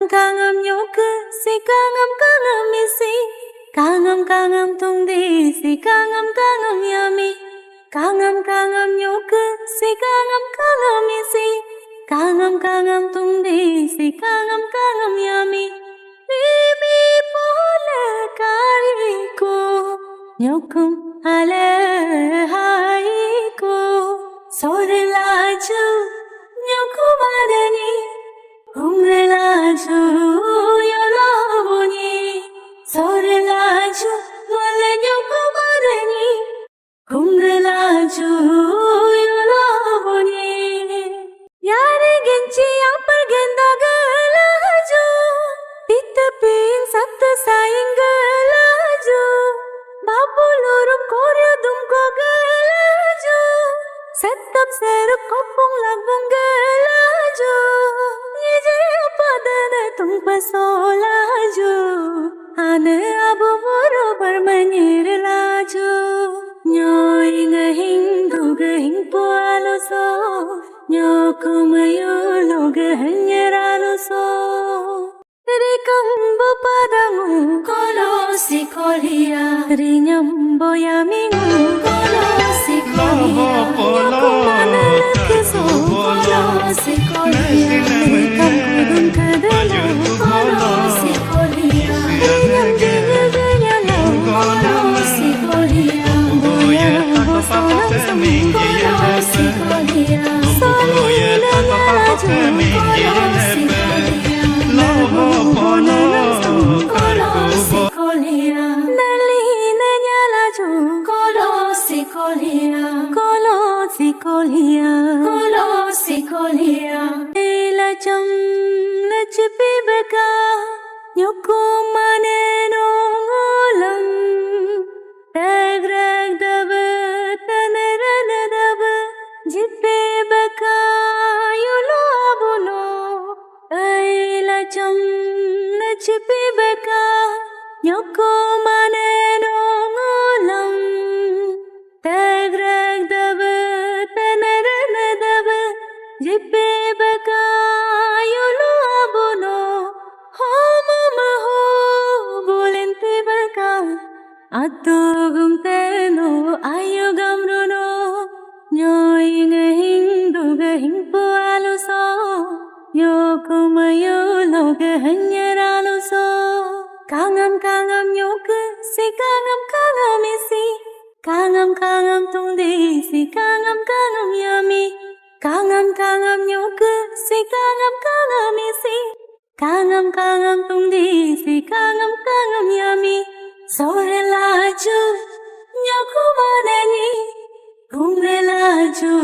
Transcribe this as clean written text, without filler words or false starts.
강am nyoku si 강am isi 강am tungdi si 강am yami 강am nyoku si 강am isi 강am tungdi si 강am yami Bibi pole kariku nyokum ale haiku sorlaju nyokumadani umrelaju yolavuni sorlaju wala nyokumadani umrelaju yolavuni yare genchi apar gendagalaju pittapin satta saingalaju babulurum koryadum kogalaju settap seru kopung lagbung galaju nije padana tumpa solaju ane abu borobar manirlaju nyoy ngahing dugahing pualo so nyokumayo logahanyaralo so Rikambo padamu kolosi kolia rinyambo yamingu kolosi kolia nyokumana keso kolosi kolia rikambo dunkadalu kolosi kolia rinyambo ganyalo kolosi kolia boya bosonam samu kolosi kolia solina nyalaju kolosi kolia Kolosi kolia Nalina nyalaju Kolosi kolia Kolosi kolia Kolosi kolia Ela cham nachpi beka Nyoko mane no ngolam Rag rag dab tanran dab Jippe beka yulo bulo Ela cham nachpi beka Nyoko mane no ngolam Tag rag dab tanran dab Jippe beka yulo bulo Homo maho bolente beka Atogum teno ayugam runo Nyoy ngahing dugahing pualo so Nyokumayo logahanyaralo so Kangam nyoku si 강am isi 강am tungdi si 강am yami 강am nyoku si 강am isi 강am tungdi si 강am yami sorelaju nyokumadani umrelaju